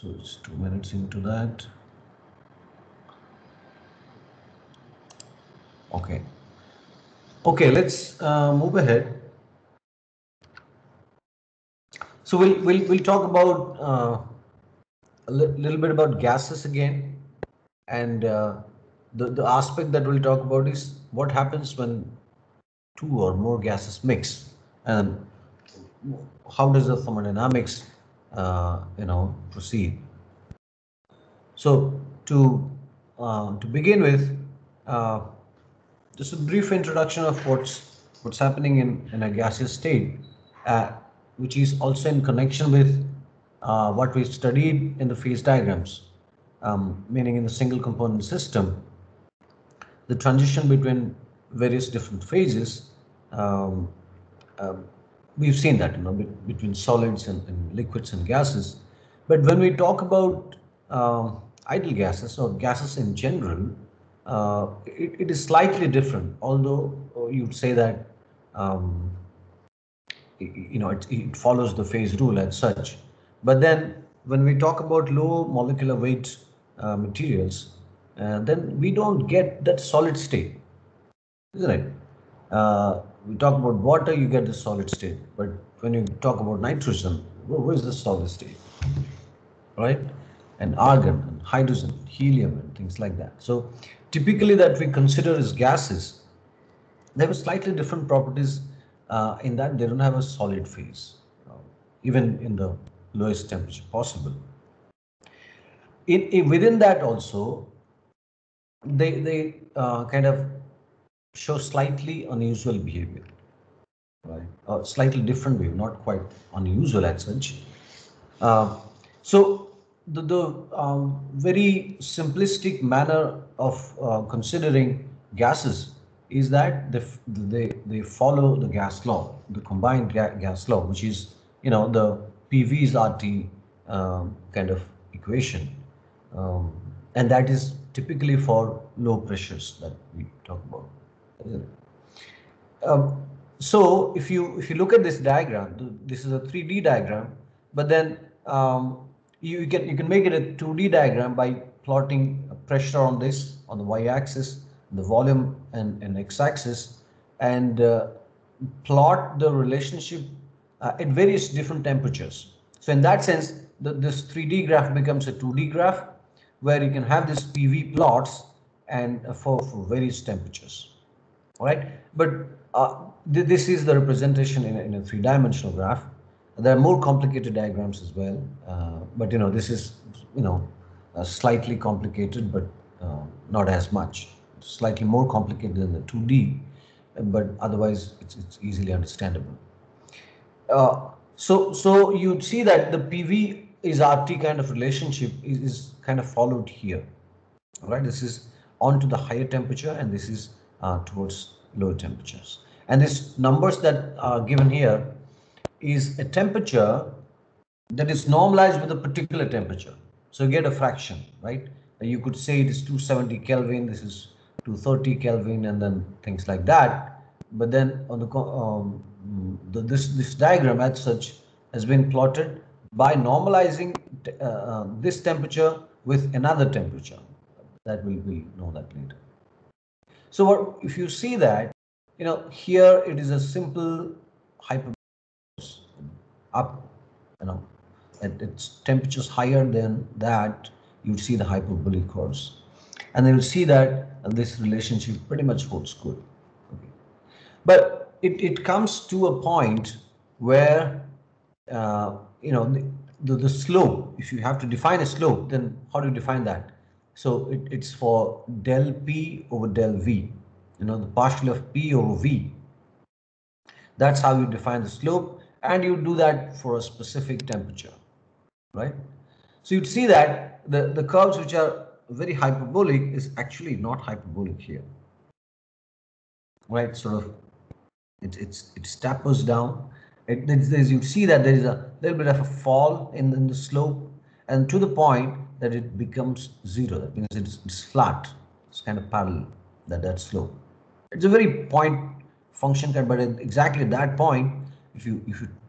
So it's 2 minutes into that. Okay. Okay, let's move ahead. So we'll talk about a little bit about gases again, and the aspect that we'll talk about is what happens when two or more gases mix, and how does the thermodynamics proceed. So to begin with, uh, just a brief introduction of what's happening in a gaseous state, which is also in connection with what we studied in the phase diagrams, meaning in the single component system, the transition between various different phases. Um, um, we've seen that, between solids and liquids and gases. But when we talk about ideal gases or gases in general, it is slightly different. Although you'd say that um, it follows the phase rule as such. But then when we talk about low molecular weight materials, then we don't get that solid state, isn't it? We talk about water, you get the solid state. But when you talk about nitrogen, where is the solid state? Right? And argon and hydrogen, helium and things like that. So typically that we consider as gases, they have slightly different properties in that they don't have a solid phase, even in the lowest temperature possible. Within that also, they kind of show slightly unusual behavior, right? Or slightly different behavior, not quite unusual as such. So the very simplistic manner of considering gases is that they follow the gas law, the combined gas law, which is the PV is RT kind of equation, um, and that is typically for low pressures that we talk about. Um, so if you look at this diagram, this is a 3D diagram, but then you can make it a 2D diagram by plotting pressure on this on the y-axis, the volume and x-axis, and plot the relationship at various different temperatures. So in that sense, this 3D graph becomes a 2D graph where you can have this PV plots and for various temperatures. All right, but this is the representation in a three-dimensional graph. There are more complicated diagrams as well, but this is slightly complicated, but not as much. Slightly more complicated than the 2D, but otherwise it's easily understandable. So you'd see that the PV is RT kind of relationship is kind of followed here. All right, this is on to the higher temperature, and this is towards lower temperatures. And these numbers that are given here is a temperature that is normalized with a particular temperature. So you get a fraction, right? You could say it is 270 Kelvin, this is 230 Kelvin, and then things like that. But then on this diagram as such has been plotted by normalizing this temperature with another temperature. That we'll know that later. So what if you see that, here it is a simple hyperbolic up, at its temperatures higher than that, you'd see the hyperbolic curves, and then you'll see that this relationship pretty much holds good. Okay. But it comes to a point where the slope, if you have to define a slope, then how do you define that? So it's for del P over del V, the partial of P over V. That's how you define the slope, and you do that for a specific temperature, right? So you'd see that the curves which are very hyperbolic is actually not hyperbolic here, right? Sort of it tapers down. You see that there is a little bit of a fall in the slope, and to the point that it becomes zero. That means it's flat. It's kind of parallel, that slope. It's a very point function, but at exactly that point, if you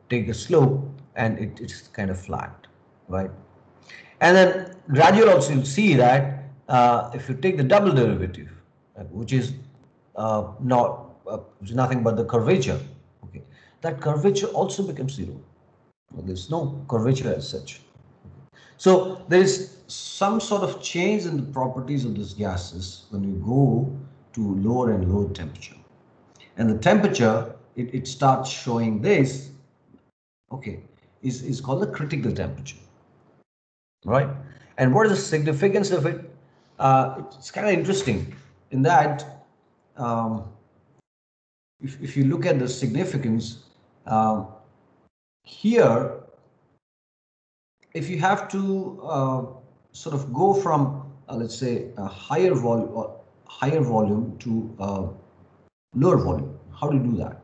take the slope and it's kind of flat, right? And then gradually also you'll see that if you take the double derivative, which is which is nothing but the curvature, okay, that curvature also becomes zero. There's no curvature as such. So there is some sort of change in the properties of these gases when you go to lower and lower temperature. And the temperature, it starts showing this, okay, is called the critical temperature, right? And what is the significance of it? It's kind of interesting in that if you look at the significance here, if you have to sort of go from let's say a higher volume to lower volume, how do you do that?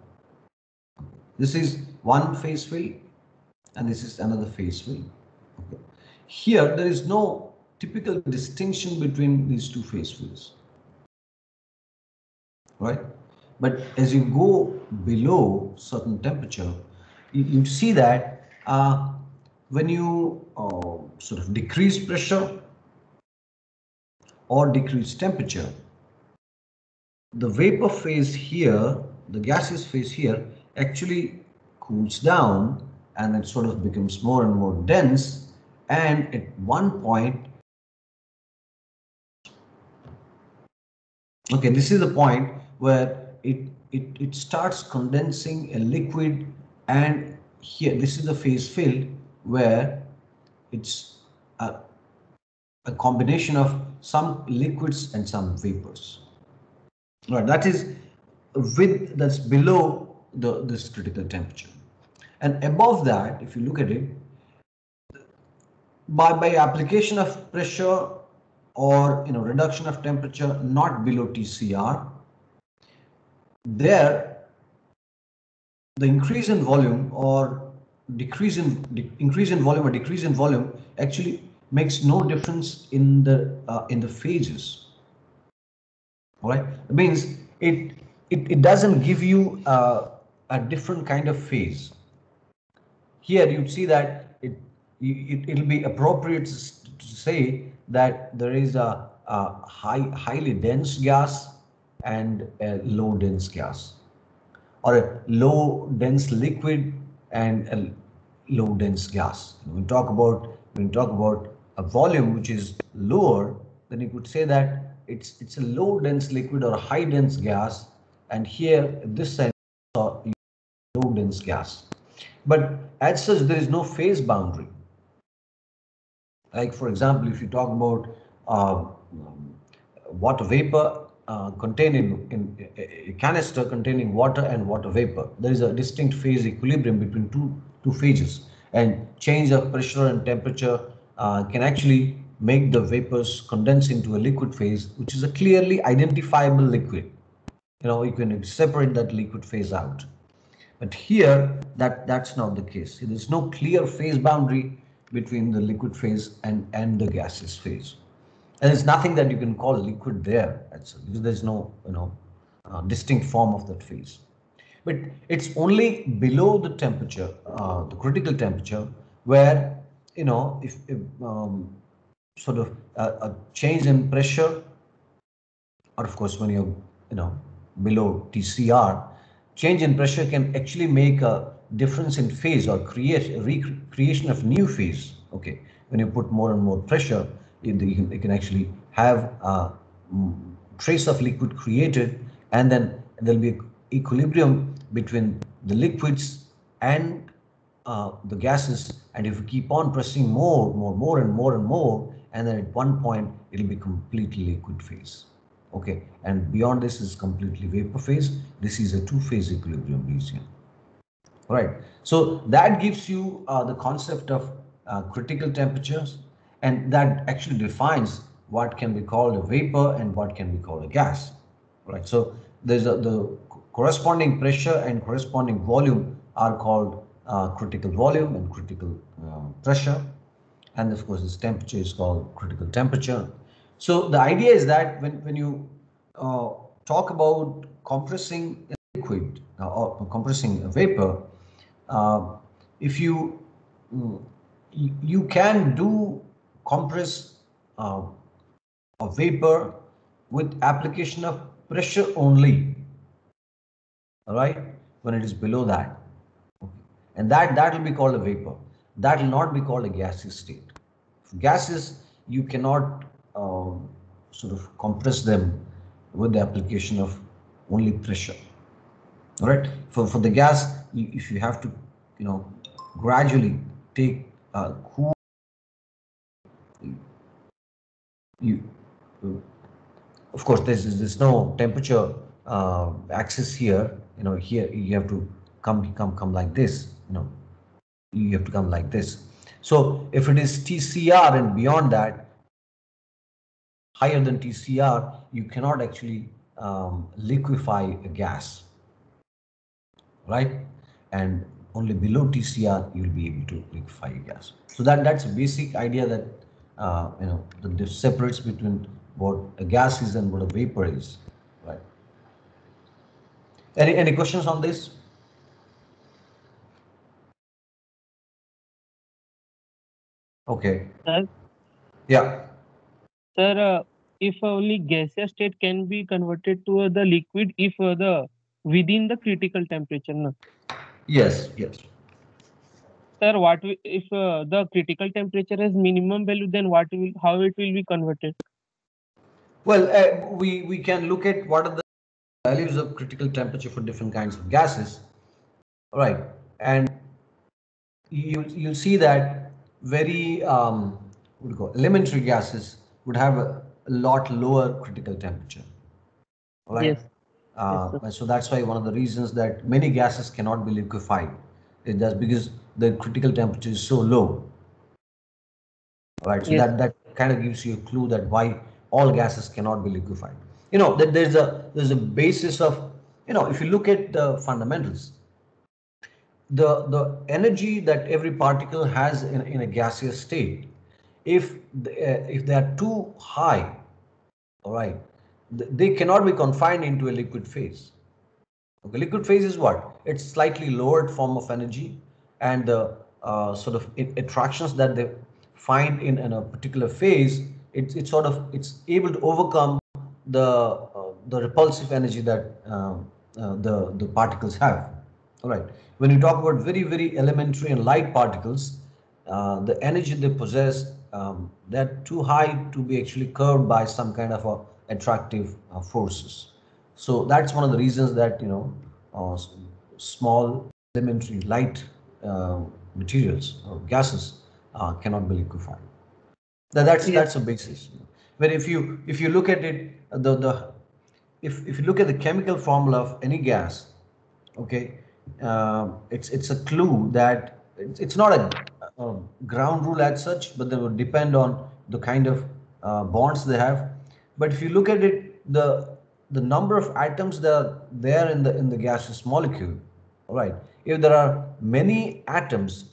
This is one phase fill and this is another phase fill. Okay. Here there is no typical distinction between these two phase fills, right? But as you go below certain temperature, you see that when you sort of decrease pressure or decrease temperature, the vapor phase here, the gaseous phase here, actually cools down and it sort of becomes more and more dense, and at one point, okay, this is the point where it starts condensing a liquid, and here this is the phase fill where it's a combination of some liquids and some vapors. Right, that is that's below this critical temperature. And above that, if you look at it, by application of pressure or reduction of temperature not below TCR, there the increase in volume or decrease in volume or decrease in volume actually makes no difference in the phases. All right, it means it doesn't give you a different kind of phase. Here you see that it'll be appropriate to say that there is a highly dense gas and a low dense gas, or a low dense liquid and a low dense gas. When we talk about a volume which is lower, then you could say that it's a low dense liquid or a high dense gas, and here this side low dense gas. But as such, there is no phase boundary. Like for example, if you talk about water vapor contained in a canister containing water and water vapor, there is a distinct phase equilibrium between two phases, and change of pressure and temperature can actually make the vapors condense into a liquid phase, which is a clearly identifiable liquid. You can separate that liquid phase out. But here, that's not the case. There's no clear phase boundary between the liquid phase and the gaseous phase. And there's nothing that you can call liquid there, because there's no distinct form of that phase. But it's only below the temperature, the critical temperature, where if sort of a change in pressure, or of course when you're below TCR, change in pressure can actually make a difference in phase or create a recreation of new phase. Okay, when you put more and more pressure, it can actually have a trace of liquid created, and then there'll be equilibrium between the liquids and the gases, and if you keep on pressing more and more, and then at one point it'll be completely liquid phase. Okay, and beyond this is completely vapor phase. This is a two-phase equilibrium region. All right, so that gives you the concept of critical temperatures, and that actually defines what can be called a vapor and what can be called a gas. All right, so there's the corresponding pressure and corresponding volume are called critical volume and critical pressure, and of course this temperature is called critical temperature. So the idea is that when you talk about compressing a liquid or compressing a vapor, if you can do compress uh, a vapor with application of pressure only, all right, when it is below that. Okay. And that will be called a vapor. That will not be called a gaseous state. Gases, you cannot sort of compress them with the application of only pressure. All right. For the gas, if you have to, gradually take cool, you of course there's no temperature axis here. Here you have to come like this. You have to come like this. So if it is TCR and beyond that, higher than TCR, you cannot actually liquefy a gas, right? And only below TCR you'll be able to liquefy a gas. So that's a basic idea that that separates between what a gas is and what a vapor is, right? Any questions on this? Okay. Sir, Yeah. sir, if only gaseous state can be converted to the liquid if the within the critical temperature, no? Yes. Yes. Sir, if the critical temperature has minimum value, then how it will be converted? Well, we can look at what are the values of critical temperature for different kinds of gases, right? And you'll see that very what do you call elementary gases would have a lot lower critical temperature, right? Yes, yes, sir. So that's why one of the reasons that many gases cannot be liquefied is just because the critical temperature is so low, right? So Yes, that kind of gives you a clue that why all gases cannot be liquefied. That there's a basis of, if you look at the fundamentals, the energy that every particle has in a gaseous state, if they are too high, all right, they cannot be confined into a liquid phase. Okay, liquid phase is what? It's slightly lowered form of energy, and the sort of attractions that they find in a particular phase, it's able to overcome the repulsive energy that the particles have. All right. When you talk about very very elementary and light particles, the energy they possess, they're too high to be actually curved by some kind of attractive forces. So that's one of the reasons that small elementary light materials or gases cannot be liquefied. yes, That's a basis. But if you look at it, the if you look at the chemical formula of any gas, okay, it's a clue that it's not a ground rule as such, but they would depend on the kind of bonds they have. But if you look at it, the number of atoms that are there in the gaseous molecule, all right, if there are many atoms,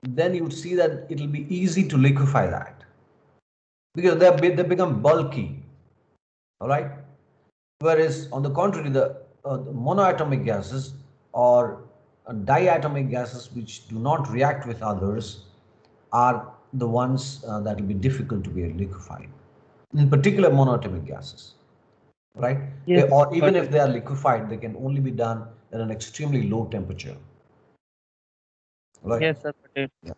then you would see that it will be easy to liquefy that because they become bulky, all right. Whereas on the contrary, the monoatomic gases or diatomic gases which do not react with others are the ones that will be difficult to be liquefied. In particular, monoatomic gases, right? yes, Or even got if it. they are liquefied, they can only be done at an extremely low temperature, right? Yes, sir, got it. Yeah.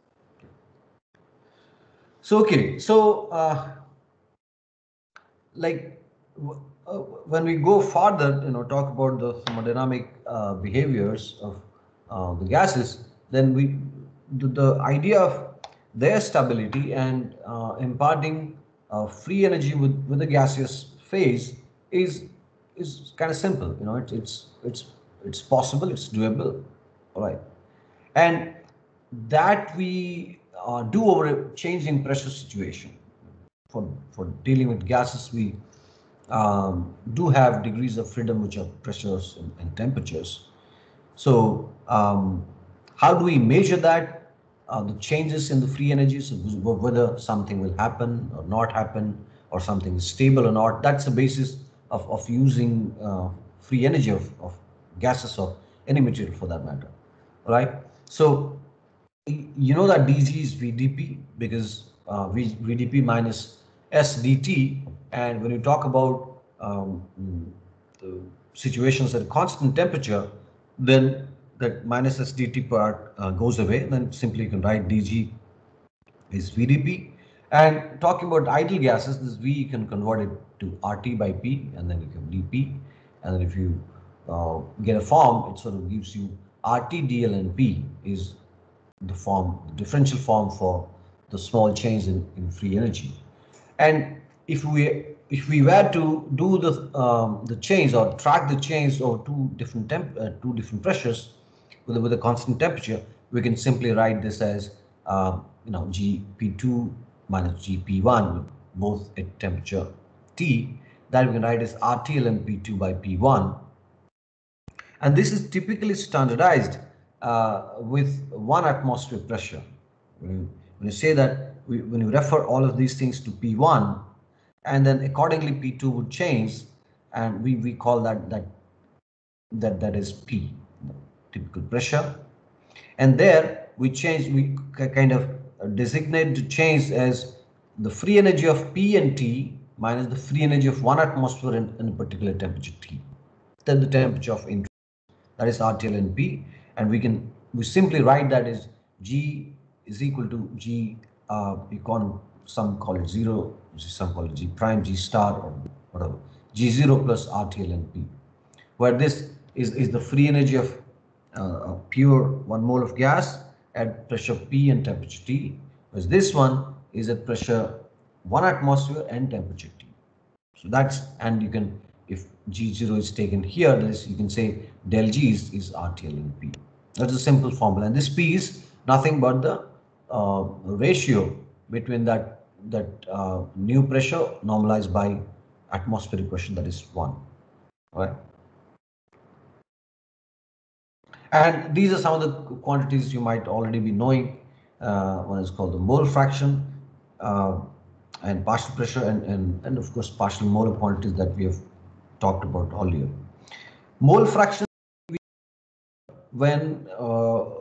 So okay, so like when we go further, talk about the thermodynamic behaviors of the gases, then the idea of their stability and imparting free energy with the gaseous phase is kind of simple. It's possible, it's doable, all right, and that we do over a changing pressure situation. For dealing with gases, we do have degrees of freedom, which are pressures and temperatures. So, how do we measure that? The changes in the free energies, whether something will happen or not happen, or something is stable or not. That's the basis of using free energy of gases or any material for that matter. Right? So, you know that dg is vdp because VdP minus SdT. And when you talk about the situations at constant temperature, then that minus SdT part goes away. Then simply you can write dG is VdP. And talking about ideal gases, this V you can convert it to RT by P, and then you can dP. And then if you get a form, it sort of gives you RT dl and P is the form, the differential form for the small change in free energy. And if we were to do the change or track the change over two different pressures with a constant temperature, we can simply write this as GP2 minus GP1 with both at temperature T. That we can write as RTLMP2 by P1, and this is typically standardized with 1 atmospheric pressure. When you say that, when you refer all of these things to P1, and then accordingly P2 would change, and we call that is P, typical pressure. And there we kind of designate the change as the free energy of P and T minus the free energy of 1 atmosphere in a particular temperature T. Then the temperature of interest, that is RTL and P, and we simply write that as G is equal to G, some call it 0, some call it G prime, G star, or whatever, G0 plus RTL and P, where this is the free energy of pure 1 mole of gas at pressure P and temperature T, whereas this one is at pressure 1 atmosphere and temperature T. So that's, and you can, if G0 is taken here, you can say del G is RTL and P. That's a simple formula, and this P is nothing but the ratio between that new pressure normalized by atmospheric pressure, that is 1. Right? And these are some of the quantities you might already be knowing. One is called the mole fraction, and partial pressure, and of course partial molar quantities that we have talked about earlier. Mole fraction, when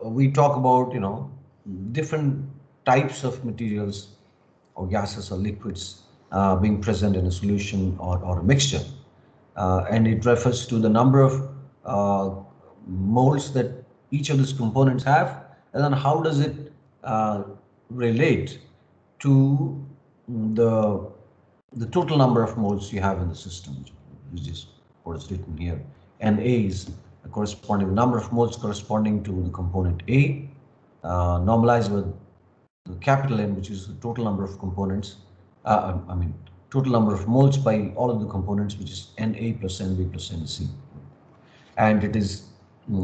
we talk about different types of materials or gases or liquids being present in a solution or a mixture, and it refers to the number of moles that each of these components have, and then how does it relate to the total number of moles you have in the system, which is what is written here. And A is corresponding the number of moles corresponding to the component A, normalized with the capital N, which is the total number of components, total number of moles by all of the components, which is Na plus Nb plus Nc. And it is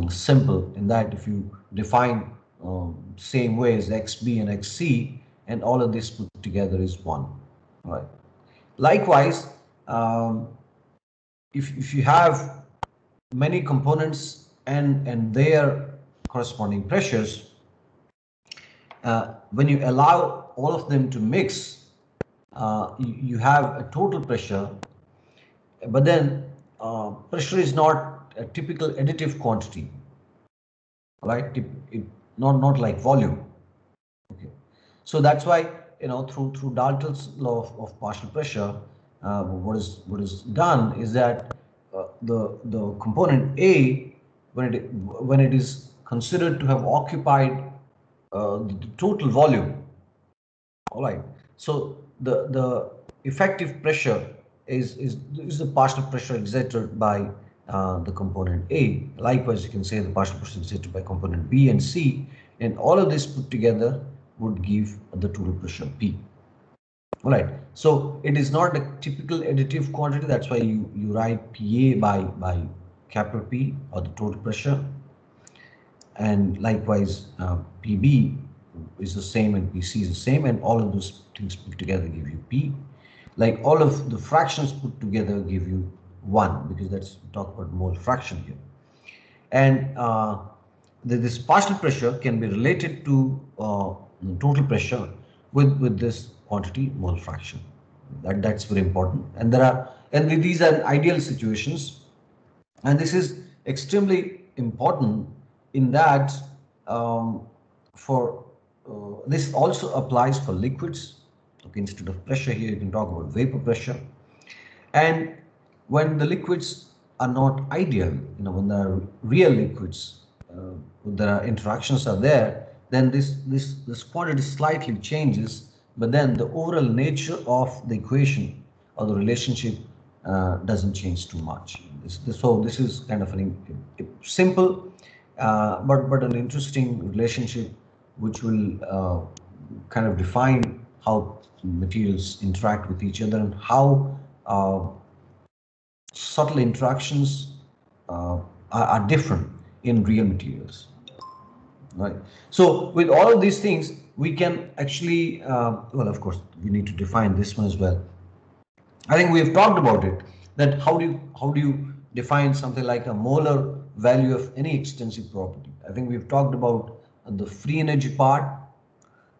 simple in that if you define same way as Xb and Xc, and all of this put together is 1. Right. Likewise, if you have many components and their corresponding pressures, when you allow all of them to mix, you have a total pressure, but then pressure is not a typical additive quantity, right? Not like volume. Okay, so that's why through Dalton's law of partial pressure, what is done is that the component A, when it is considered to have occupied the total volume, all right. So the effective pressure is the partial pressure exerted by the component A. Likewise, you can say the partial pressure exerted by component B and C, and all of this put together would give the total pressure P. All right. So it is not a typical additive quantity. That's why you write PA by capital P, or the total pressure, and likewise PB is the same and PC is the same, and all of those things put together give you P. Like all of the fractions put together give you 1, because that's talk about mole fraction here. And this partial pressure can be related to total pressure with this quantity mole fraction. That's very important. And these are ideal situations, and this is extremely important in that for this also applies for liquids, instead of pressure here, you can talk about vapor pressure. And when the liquids are not ideal, when there are real liquids, there are interactions are there, then this quantity slightly changes, but then the overall nature of the equation or the relationship doesn't change too much. So this is kind of a simple but an interesting relationship which will kind of define how materials interact with each other and how subtle interactions are different in real materials, right? So with all of these things, we can actually, well, of course, we need to define this one as well. I think we've talked about it, that how do you define something like a molar value of any extensive property. I think we've talked about the free energy part,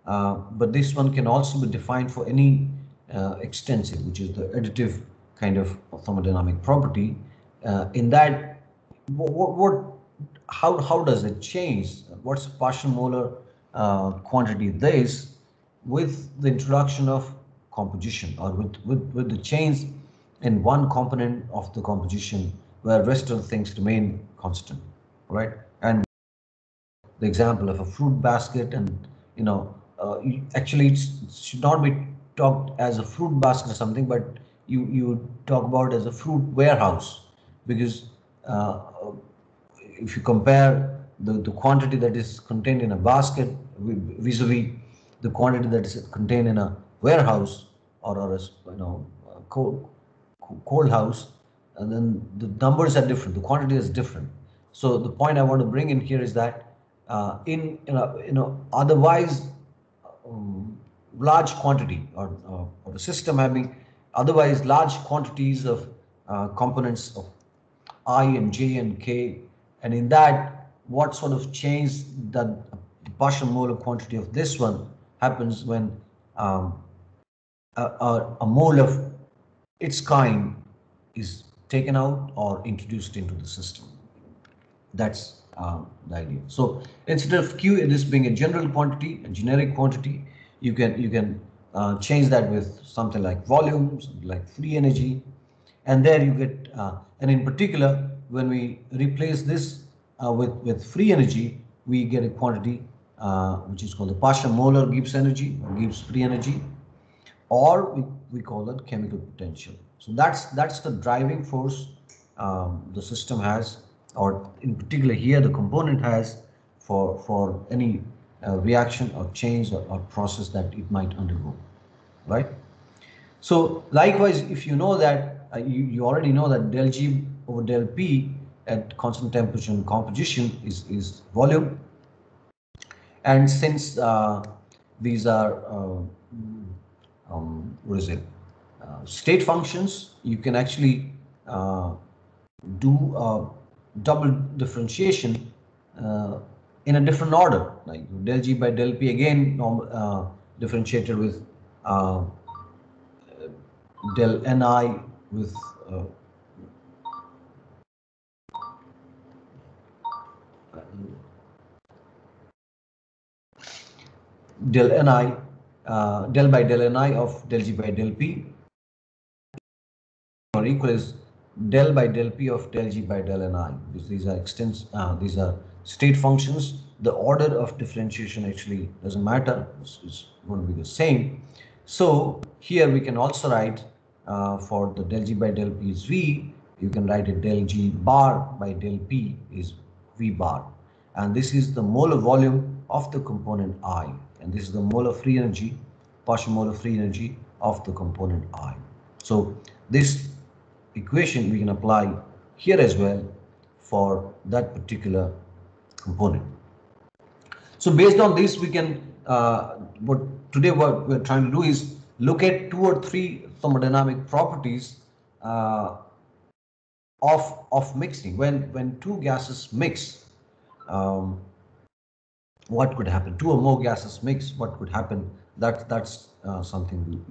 but this one can also be defined for any extensive, which is the additive kind of thermodynamic property. In that, how does it change? What's partial molar quantity this with the introduction of composition, or with the change in one component of the composition where rest of the things remain constant, right? And the example of a fruit basket, and actually it should not be talked as a fruit basket or something, but you talk about as a fruit warehouse, because uh, if you compare the quantity that is contained in a basket vis-a-vis the quantity that is contained in a warehouse, or a cold house, and then the numbers are different, the quantity is different. So the point I want to bring in here is that otherwise large quantity, or a system having otherwise large quantities of components of I and J and K, and in that, what sort of change that partial molar quantity of this one happens when a mole of its kind is taken out or introduced into the system. That's the idea. So instead of Q, this being a general quantity, a generic quantity, you can change that with something like volume, something like free energy, and there you get. And in particular, when we replace this with free energy, we get a quantity which is called the partial molar Gibbs energy, or Gibbs free energy, or we call that chemical potential. So that's the driving force the system has, or in particular here the component has, for any reaction or change, or process that it might undergo, right? So likewise, if you know that you already know that del G over del P at constant temperature and composition is volume, and since these are what is it, state functions, you can actually do double differentiation in a different order, like del G by del P again differentiated with del Ni with del Ni, del by del Ni of del G by del P, or equal is del by del P of del G by del Ni, because these are state functions. The order of differentiation actually doesn't matter, it's going to be the same. So here we can also write for the del G by del P is V, you can write it del G bar by del P is V bar. And this is the molar volume of the component I, and this is the molar free energy, partial molar free energy of the component I. So this equation we can apply here as well for that particular component. So based on this, we can what we're trying to do is look at 2 or 3 thermodynamic properties of mixing. When two gases mix, um, what could happen? Two or more gases mix, what could happen? That's something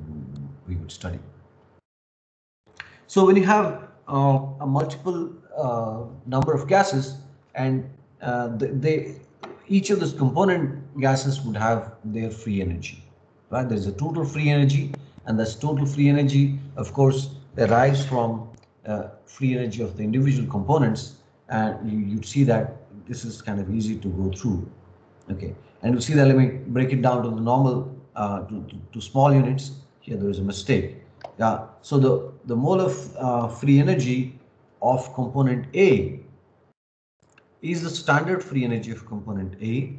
we would study. So when you have a multiple number of gases, and they each of those component gases would have their free energy, right? There is a total free energy, and this total free energy, of course, derives from free energy of the individual components, and you'd see that this is kind of easy to go through. Okay, and you see that, let me break it down to the normal, to small units. Here there is a mistake. Yeah, so the mole of free energy of component A is the standard free energy of component A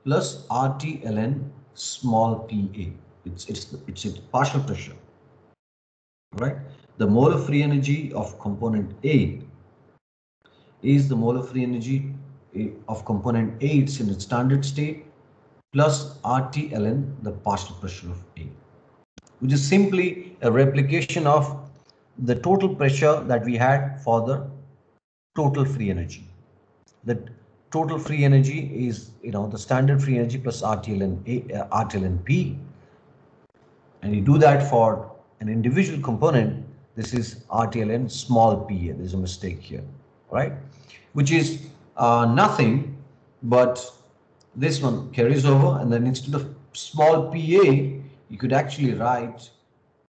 plus RT ln small pa. It's its partial pressure, right? The molar free energy of component A is the molar free energy of component A. It's in its standard state plus RT ln the partial pressure of A, which is simply a replication of the total pressure that we had for the total free energy. The total free energy is, the standard free energy plus RTLN P, and you do that for an individual component. This is RTLN small p. There's a mistake here, right? Which is nothing but this one carries over, and then instead of small pa, you could actually write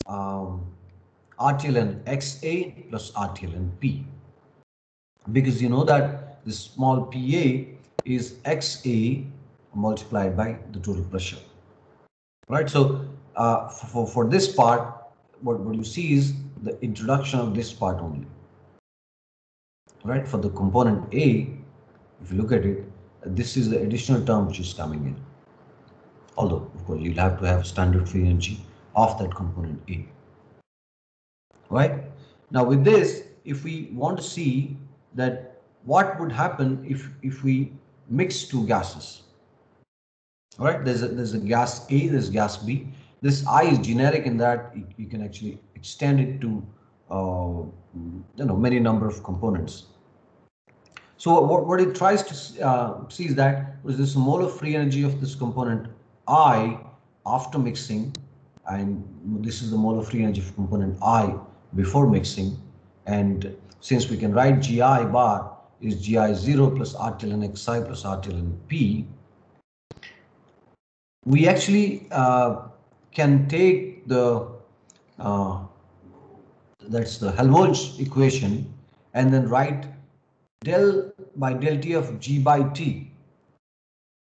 RTLN XA plus RTLN P, because you know that this small pa is XA multiplied by the total pressure, right? So for this part, what you see is the introduction of this part only, right? For the component A, if you look at it, this is the additional term which is coming in, although of course you'll have to have standard free energy of that component A, right? Now with this, if we want to see that what would happen if we mix two gases, right? There's a gas A, there's gas B. This I is generic in that you can actually extend it to many number of components. So what it tries to see is that was this molar free energy of this component I after mixing, and this is the molar free energy of component I before mixing. And since we can write Gi bar is Gi0 plus RTLN Xi plus RTLN P, we actually can take the that's the Helmholtz equation, and then write del by del T of G by T,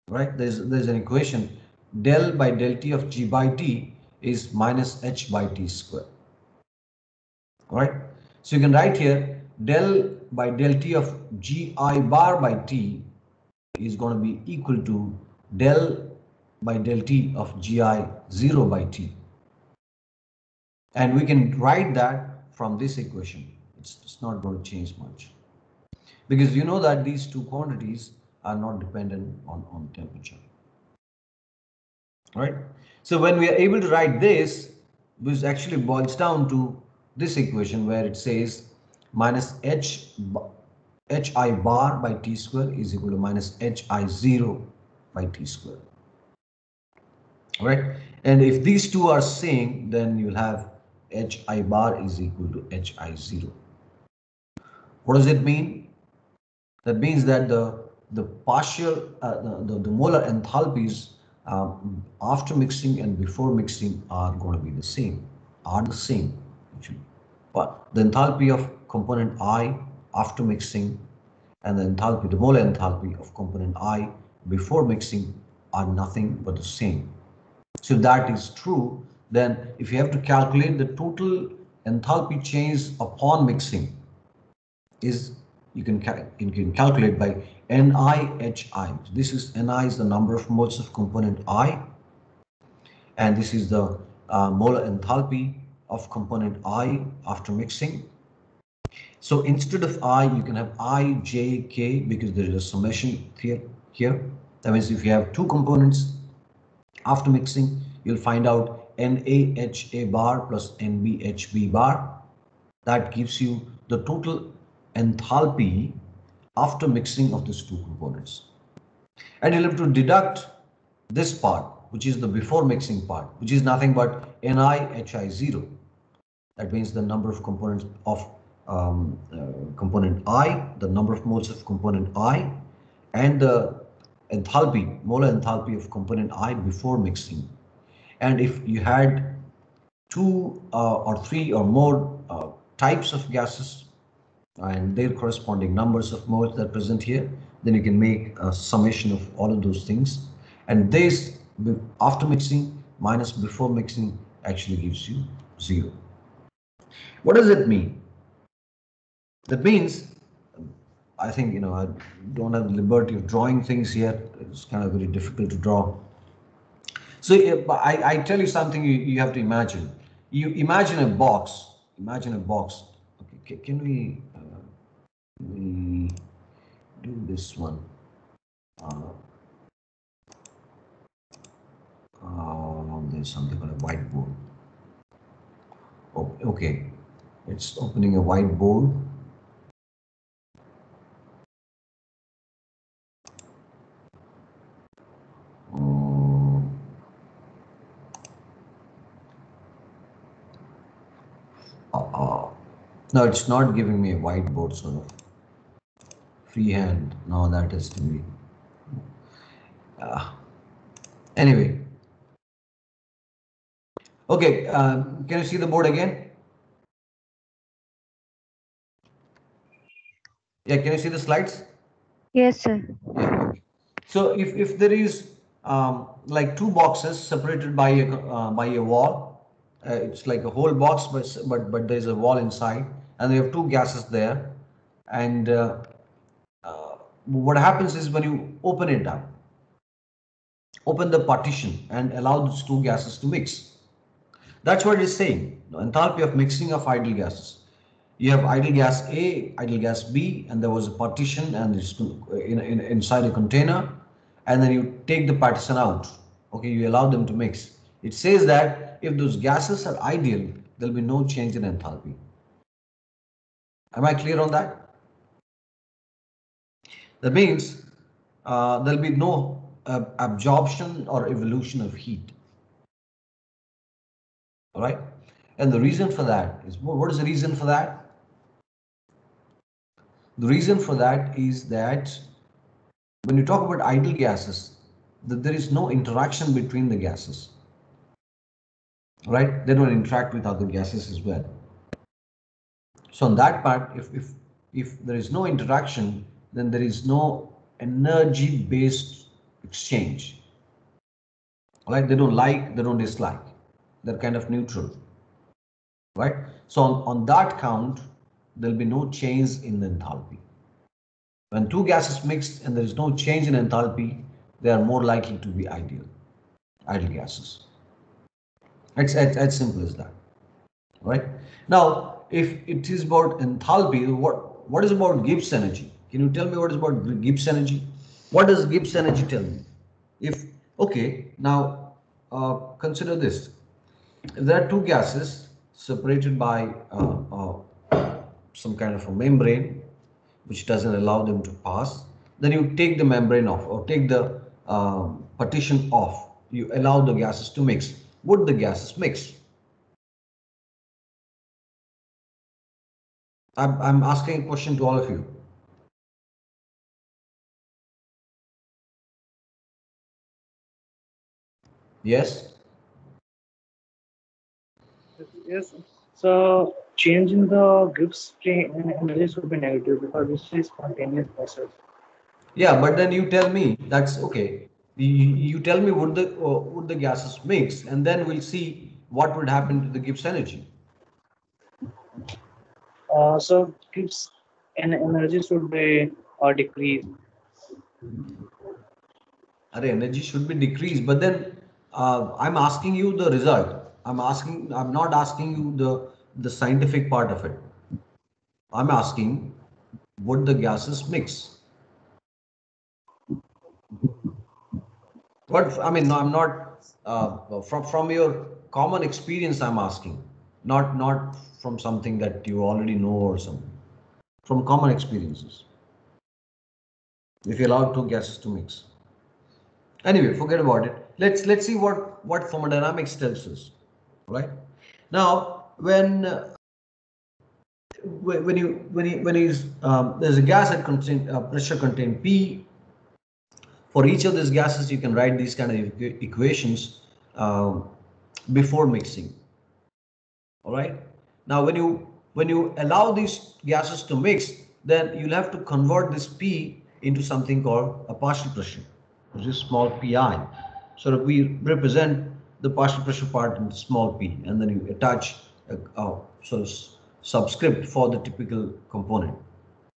right? There's an equation, del by del T of G by T is minus H by T square, right? So you can write here del by del T of Gi bar by T is going to be equal to del by del T of Gi0 by T. And we can write that from this equation. It's not going to change much, because you know that these two quantities are not dependent on temperature, right? So when we are able to write this actually boils down to this equation where it says minus Hi bar by T square is equal to minus Hi0 by T square, right? And if these two are same, then you'll have Hi bar is equal to Hi0. What does it mean? That means that the partial the molar enthalpies after mixing and before mixing are going to be the same, actually. But the enthalpy of component I after mixing and the molar enthalpy of component I before mixing are nothing but the same. So if that is true, then if you have to calculate the total enthalpy change upon mixing, is you can calculate by NiHi. This is Ni is the number of moles of component I, and this is the molar enthalpy of component I after mixing. So instead of I, you can have I, J, K, because there is a summation here. That means if you have two components after mixing, you'll find out NaHa bar plus NbHb bar. That gives you the total enthalpy after mixing of these two components. And you'll have to deduct this part, which is the before mixing part, which is nothing but NiHi0. That means the number of components of component I, the number of moles of component I, and the enthalpy, molar enthalpy of component I before mixing. And if you had two or three or more types of gases and their corresponding numbers of moles that are present here, then you can make a summation of all of those things. And this after mixing minus before mixing actually gives you 0. What does it mean? That means, I think, I don't have the liberty of drawing things here. It's kind of very difficult to draw. So I tell you something you have to imagine. You imagine a box. Imagine a box. Okay, can we do this one? There's something called a whiteboard. Oh, okay, it's opening a whiteboard. No, it's not giving me a whiteboard sort of freehand. No, that is to be. Anyway, okay. Can you see the board again? Yeah, can you see the slides? Yes, sir. Yeah. Okay. So if there is like two boxes separated by a wall, it's like a whole box, but there's a wall inside, and you have two gases there, and what happens is when you open it up, open the partition and allow those two gases to mix. That's what it is saying. Enthalpy of mixing of ideal gases. You have ideal gas A, ideal gas B, and there was a partition and it's inside a container, and then you take the partition out. Okay, you allow them to mix. It says that if those gases are ideal, there will be no change in enthalpy. Am I clear on that? That means there will be no absorption or evolution of heat. All right, and the reason for that is, what is the reason for that? The reason for that is that when you talk about ideal gases, that there is no interaction between the gases, right? They don't interact with other gases as well. So on that part, if there is no interaction, then there is no energy based exchange. Right? They don't like, they don't dislike, they're kind of neutral, right? So on that count, there'll be no change in the enthalpy. When two gases mix and there is no change in enthalpy, they are more likely to be ideal gases. It's as simple as that, right? Now, if it is about enthalpy, what is about Gibbs energy? Can you tell me what is about Gibbs energy? What does Gibbs energy tell me? If okay, now consider this: if there are two gases separated by some kind of a membrane, which doesn't allow them to pass, then you take the membrane off or take the partition off. You allow the gases to mix. Would the gases mix? I'm asking a question to all of you. Yes? Yes. So change in the Gibbs energy should be negative because this is spontaneous process. Yeah, but then you tell me that's okay. You tell me would the gases mix, and then we'll see what would happen to the Gibbs energy. So Gibbs energy should be decreased. Energy should be decreased, but then I'm asking you the result. I'm not asking you the scientific part of it. I'm asking, would the gases mix? But I mean, no, I'm not from your common experience. I'm asking, not from something that you already know or something. From common experiences. If you allow two gases to mix. Anyway, forget about it. Let's see what thermodynamics tells us. Right now, there's a gas at pressure contained P. For each of these gases, you can write these kind of equations. before mixing. All right. Now, when you allow these gases to mix, then you'll have to convert this P into something called a partial pressure, which is small pi. So we represent the partial pressure part in small p, and then you attach a sort of subscript for the typical component.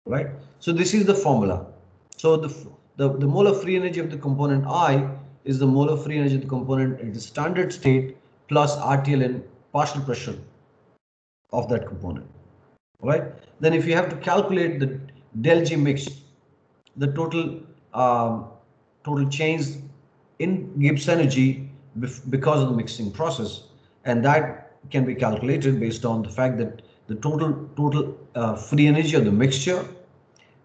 Right. So this is the formula. So the molar free energy of the component I is the molar free energy of the component in the standard state plus RTL and partial pressure of that component. Right. Then if you have to calculate the del G mix, the total change in Gibbs energy because of the mixing process, and that can be calculated based on the fact that the total free energy of the mixture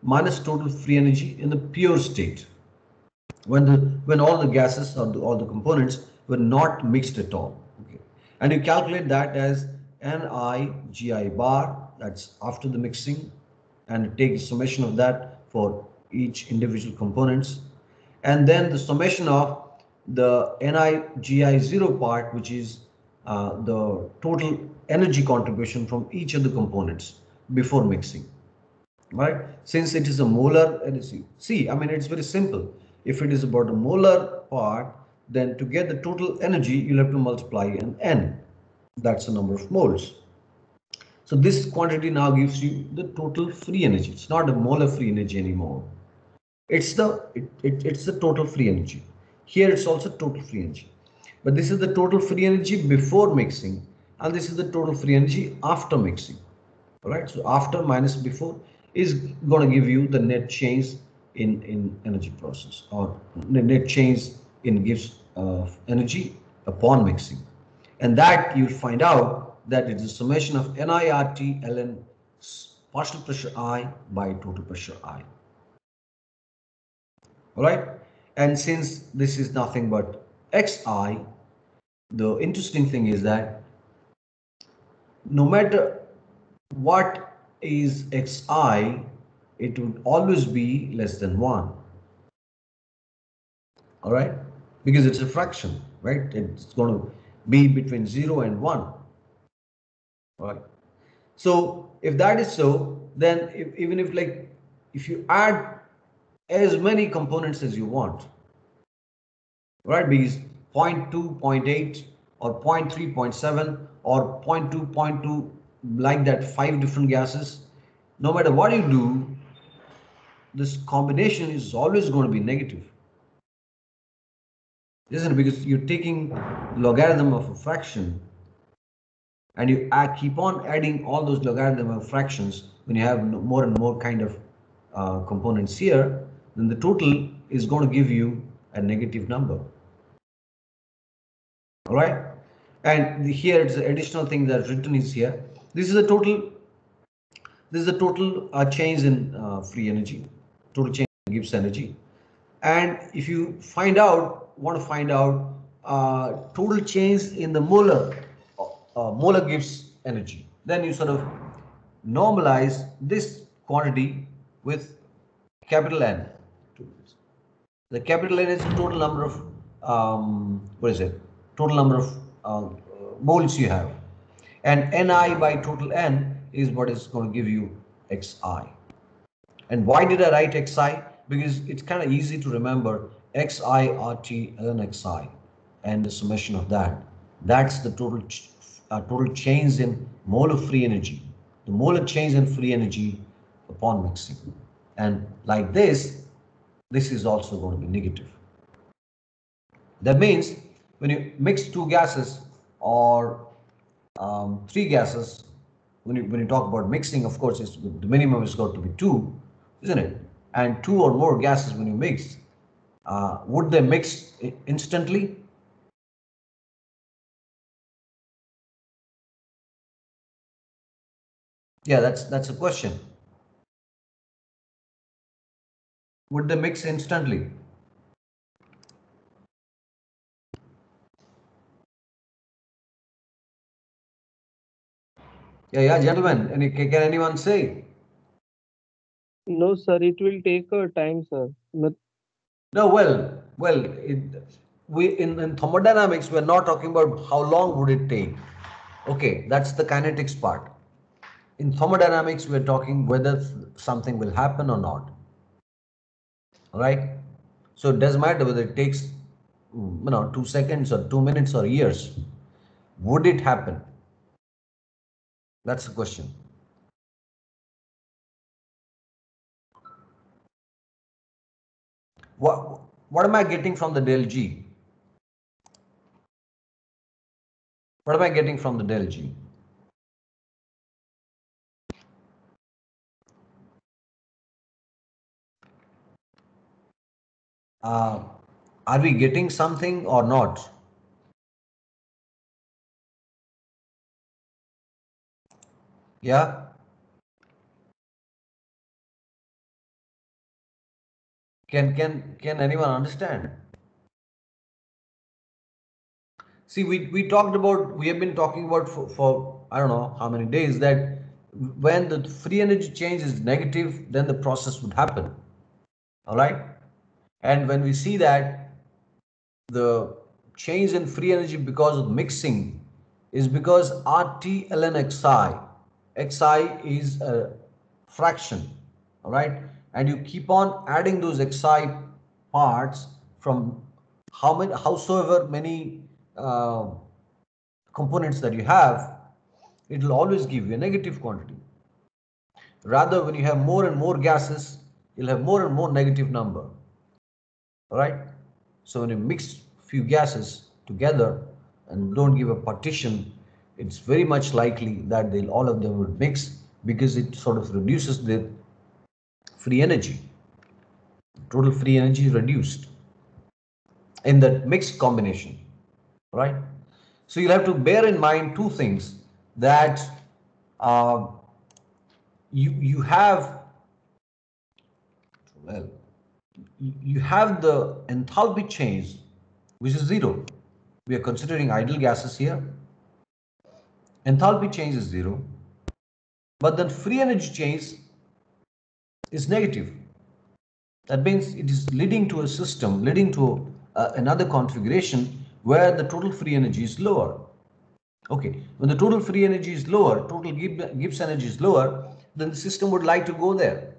minus total free energy in the pure state when all the gases or all the components were not mixed at all. Okay, and you calculate that as Ni bar, that's after the mixing, and take the summation of that for each individual components, and then the summation of the Ni 0 part, which is the total energy contribution from each of the components before mixing. Right, since it is a molar energy, see, I mean, it's very simple. If it is about a molar part, then to get the total energy you'll have to multiply an n, that's the number of moles. So this quantity now gives you the total free energy. It's not a molar free energy anymore, it's the total free energy. Here it's also total free energy, but this is the total free energy before mixing, and this is the total free energy after mixing. All right, so after minus before is going to give you the net change in energy process, or the net change in Gibbs energy upon mixing, and that you'll find out that it is a summation of NIRT ln partial pressure I by total pressure I. All right, and since this is nothing but Xi, the interesting thing is that no matter what is Xi, it would always be less than 1. All right, because it's a fraction, right? It's going to be between 0 and 1. All right, so if that is so, then even if, like, if you add as many components as you want, right, because 0.2, 0.8 or 0.3, 0.7 or 0.2, 0.2, like that, 5 different gases, no matter what you do, this combination is always going to be negative, isn't it? Because you're taking logarithm of a fraction, and you keep on adding all those logarithm of fractions. When you have more and more kind of components here, then the total is going to give you a negative number. All right, and here it's the additional thing that's written is here. This is the total. This is the total change in free energy, total change in Gibbs energy. And if you want to find out total change in the molar Gibbs energy, then you sort of normalize this quantity with capital N. The capital N is the total number of what is it? Total number of moles you have, and Ni by total N is what is going to give you Xi. And why did I write Xi? Because it's kind of easy to remember Xi RT ln Xi, and the summation of that. That's the total change in molar free energy, the molar change in free energy upon mixing. And like this is also going to be negative. That means when you mix two gases or three gases, when you talk about mixing, of course, the minimum is got to be 2, isn't it? And 2 or more gases when you mix, would they mix instantly? Yeah, that's a question. Would they mix instantly? Yeah, gentlemen. Can anyone say? No, sir. It will take time, sir. No, well, in thermodynamics, we're not talking about how long would it take. Okay, that's the kinetics part. In thermodynamics, we're talking whether something will happen or not. All right. So it doesn't matter whether it takes 2 seconds or 2 minutes or years. Would it happen? That's the question. What am I getting from the del G? What am I getting from the del G? Uh, are we getting something or not? Yeah. Can anyone understand? See, we have been talking about for I don't know how many days that when the free energy change is negative, then the process would happen. All right. And when we see that the change in free energy because of mixing is because RT ln xi is a fraction, all right, and you keep on adding those xi parts from howsoever many uh, components that you have, it will always give you a negative quantity. Rather, when you have more and more gases, you'll have more and more negative number. All right. So when you mix few gases together and don't give a partition, it's very much likely that they'll all of them would mix because it sort of reduces the free energy. Total free energy is reduced in that mixed combination, right? So you'll have to bear in mind two things that uh, you have well you have the enthalpy change which is zero. We are considering ideal gases here. Enthalpy change is zero, but then free energy change is negative. That means it is leading to a system, leading to another configuration where the total free energy is lower. Okay, when the total free energy is lower, total Gibbs energy is lower, then the system would like to go there.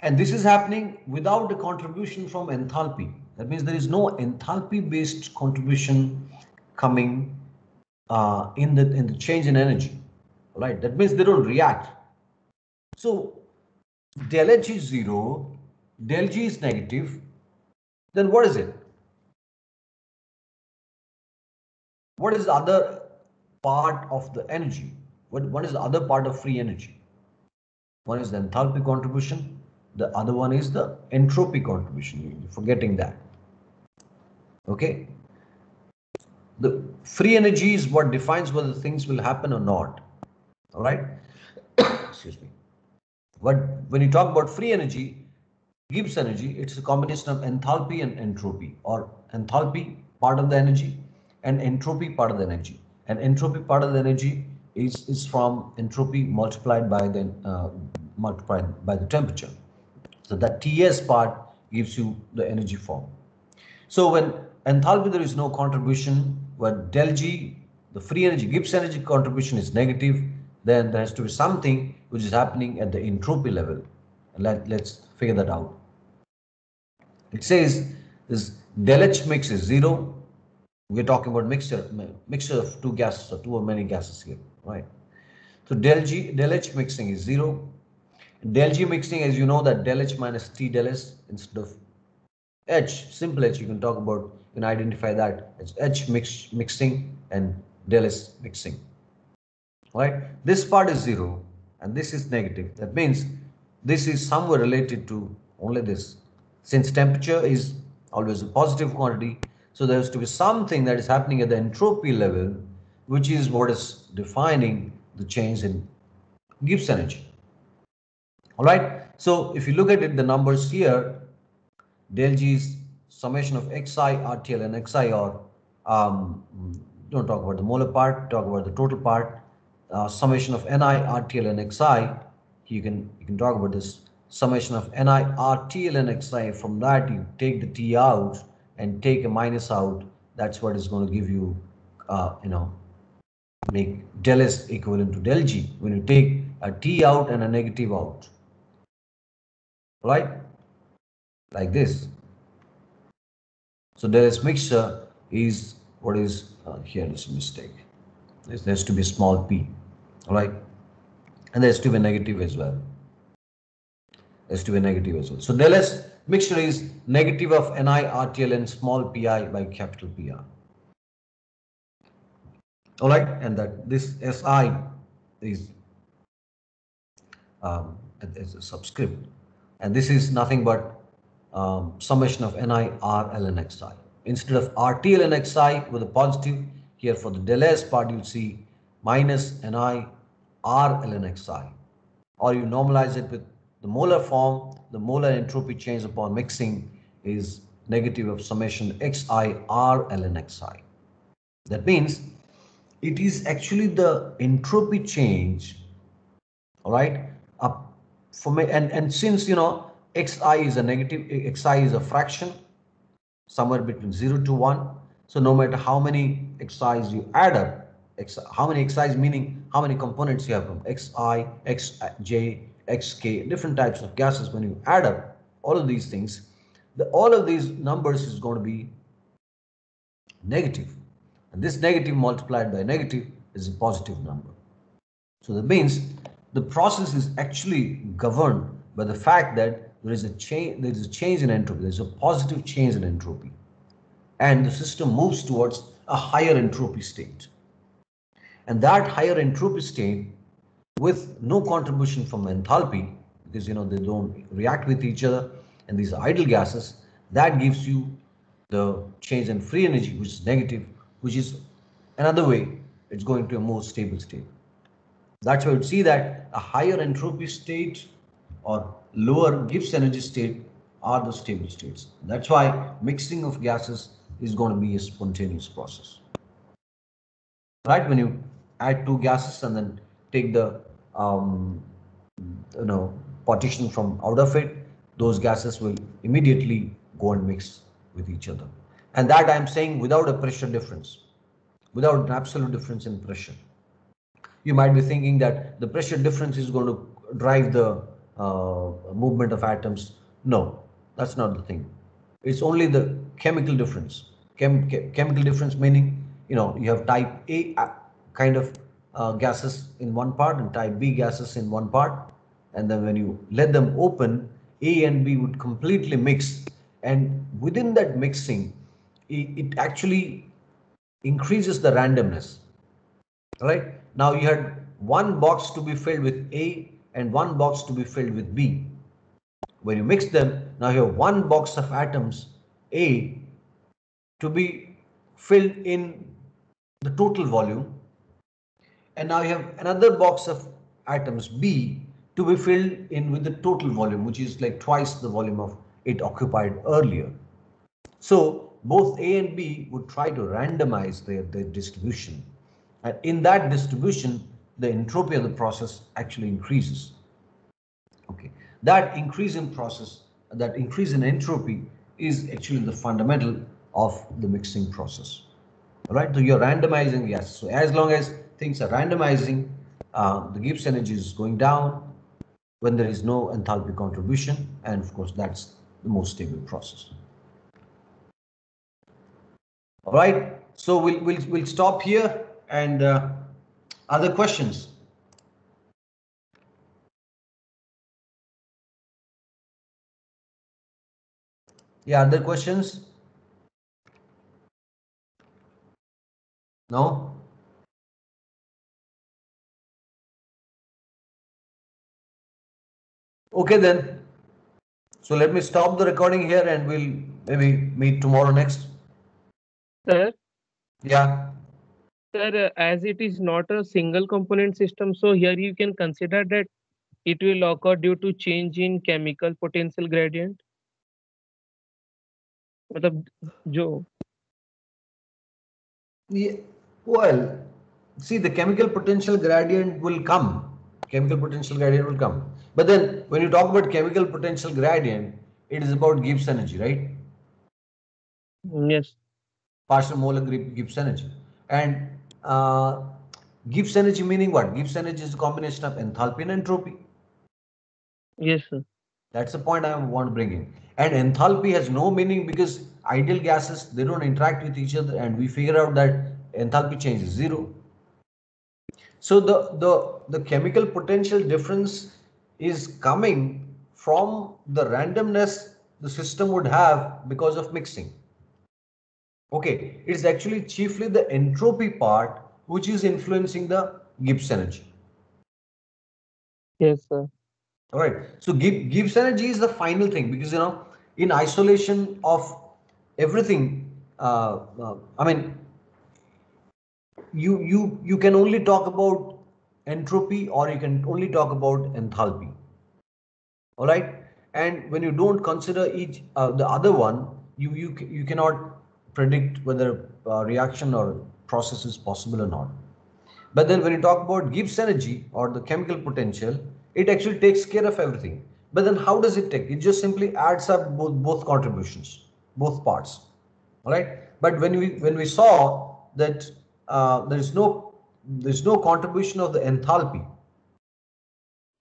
And this is happening without a contribution from enthalpy. That means there is no enthalpy based contribution coming in the change in energy, right? That means they don't react. So del H is 0, del G is negative, then what is it? What is the other part of the energy? What is the other part of free energy? One is the enthalpy contribution, the other one is the entropy contribution. You're forgetting that. Okay? The free energy is what defines whether things will happen or not. All right? Excuse me. When you talk about free energy, Gibbs energy, it's a combination of enthalpy and entropy, or enthalpy part of the energy and entropy part of the energy. And entropy part of the energy is from entropy multiplied by the temperature. So that TS part gives you the energy form. So when enthalpy there is no contribution, when del G, the free energy, Gibbs energy contribution is negative, then there has to be something which is happening at the entropy level. And let's figure that out. It says this del H mix is 0. We're talking about mixture of two gases or two or many gases here, right? So del H mixing is 0. Del G mixing, as you know, that del H minus T del S instead of H, simple H, you can talk about, you can identify that as H mixing and del S mixing, right? This part is 0 and this is negative. That means this is somewhere related to only this. Since temperature is always a positive quantity, so there has to be something that is happening at the entropy level, which is what is defining the change in Gibbs energy. All right. So if you look at it, the numbers here, del G is summation of xi, RTL, and xi, or don't talk about the molar part, talk about the total part, summation of Ni, RTL, and xi. You can talk about this summation of Ni, RTL, and xi. From that, you take the T out, and take a minus out, that's what is going to give you, make del S equivalent to del G when you take a T out and a negative out, right? Like this. So del S mixture is what is here is a mistake. There has to be a small p, all right? And there has to be a negative as well. There has to be a negative as well. So del S mixture is negative of Ni RTL and small pi by capital PR. All right, and that this Si is as a subscript, and this is nothing but summation of Ni R ln Xi. Instead of RT ln Xi with a positive, here for the del S part you see minus Ni R ln Xi, or you normalize it with the molar form. The molar entropy change upon mixing is negative of summation Xi R ln Xi. That means it is actually the entropy change, all right, up for me, and since xi is a negative, xi is a fraction somewhere between 0 to 1, so no matter how many xi's you add up, how many xi's meaning how many components you have from xi, xj, xk, different types of gases, when you add up all of these things, all of these numbers is going to be negative, and this negative multiplied by negative is a positive number. So that means the process is actually governed by the fact that there is a change in entropy, there is a positive change in entropy, and the system moves towards a higher entropy state. And that higher entropy state, with no contribution from enthalpy, because they don't react with each other and these are idle gases, that gives you the change in free energy, which is negative, which is another way it's going to a more stable state. That's why you see that a higher entropy state or lower Gibbs energy state are the stable states. That's why mixing of gases is going to be a spontaneous process. Right? When you add two gases and then take the partition from out of it, those gases will immediately go and mix with each other. And that I'm saying without a pressure difference, without an absolute difference in pressure. You might be thinking that the pressure difference is going to drive the movement of atoms. No, that's not the thing. It's only the chemical difference. Chemical difference meaning, you have type A kind of gases in one part and type B gases in one part. And then when you let them open, A and B would completely mix. And within that mixing, it actually increases the randomness. Right? Now you had one box to be filled with A and one box to be filled with B. When you mix them, now you have one box of atoms A to be filled in the total volume, and now you have another box of atoms B to be filled in with the total volume, which is like twice the volume of it occupied earlier. So both A and B would try to randomize their distribution. And in that distribution, the entropy of the process actually increases. Okay, that increase in process, that increase in entropy is actually the fundamental of the mixing process. All right, so you're randomizing gases. So as long as things are randomizing, the Gibbs energy is going down when there is no enthalpy contribution, and of course that's the most stable process. All right, so we'll stop here. And other questions? Yeah, other questions? No? Okay then. So let me stop the recording here and we'll maybe meet tomorrow next. Sir? Yeah. Sir, as it is not a single component system, so here you can consider that it will occur due to change in chemical potential gradient. मतलब जो Yeah. Well, see, the chemical potential gradient will come. Chemical potential gradient will come. But then when you talk about chemical potential gradient, it is about Gibbs energy, right? Yes. Partial molar Gibbs energy. And Gibbs energy meaning what? Gibbs energy is a combination of enthalpy and entropy. Yes, sir. That's the point I want to bring in. And enthalpy has no meaning because ideal gases, they don't interact with each other, and we figure out that enthalpy change is zero. So the chemical potential difference is coming from the randomness the system would have because of mixing. Okay, it's actually chiefly the entropy part which is influencing the Gibbs energy. Yes, sir. All right. So Gibbs energy is the final thing because in isolation of everything, I mean, you can only talk about entropy or you can only talk about enthalpy. All right. And when you don't consider each the other one, you cannot predict whether reaction or process is possible or not. But then when you talk about Gibbs energy or the chemical potential, it actually takes care of everything. But then how does it take? It just simply adds up both contributions, both parts. All right. But when we saw that there's no contribution of the enthalpy,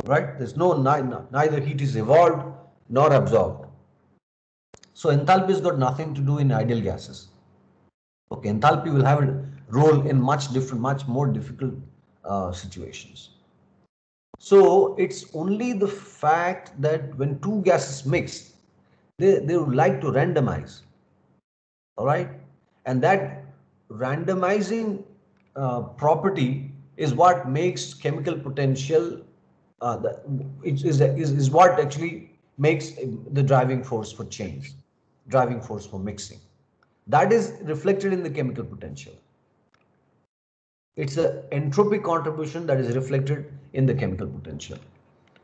right? There's neither heat is evolved nor absorbed. So enthalpy has got nothing to do in ideal gases. Okay, enthalpy will have a role in much more difficult situations. So it's only the fact that when two gases mix, they would like to randomize. All right, and that randomizing property is what makes chemical potential. Is what actually makes the driving force for change, driving force for mixing. That is reflected in the chemical potential. It's the entropy contribution that is reflected in the chemical potential.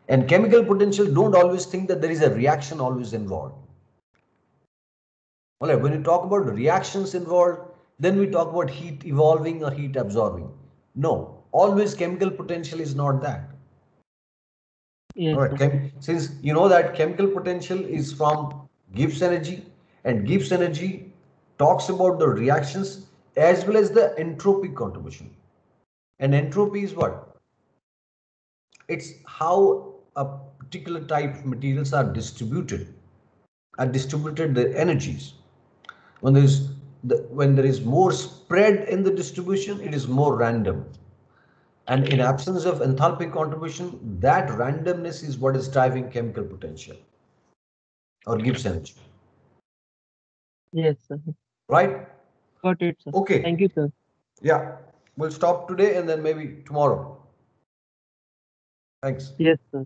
And chemical potential don't always think that there is a reaction always involved. All right, when you talk about reactions involved, then we talk about heat evolving or heat absorbing. No, always chemical potential is not that. All Yes, sir. right, since you know that chemical potential is from Gibbs energy, and Gibbs energy talks about the reactions as well as the entropy contribution. And entropy is what? It's how a particular type of materials are distributed the energies. When there is more spread in the distribution, it is more random. And in absence of enthalpy contribution, that randomness is what is driving chemical potential or Gibbs energy. Yes, sir. Right? Got it, sir. Thank Okay. you, sir. Yeah. We'll stop today and then maybe tomorrow. Thanks. Yes, sir.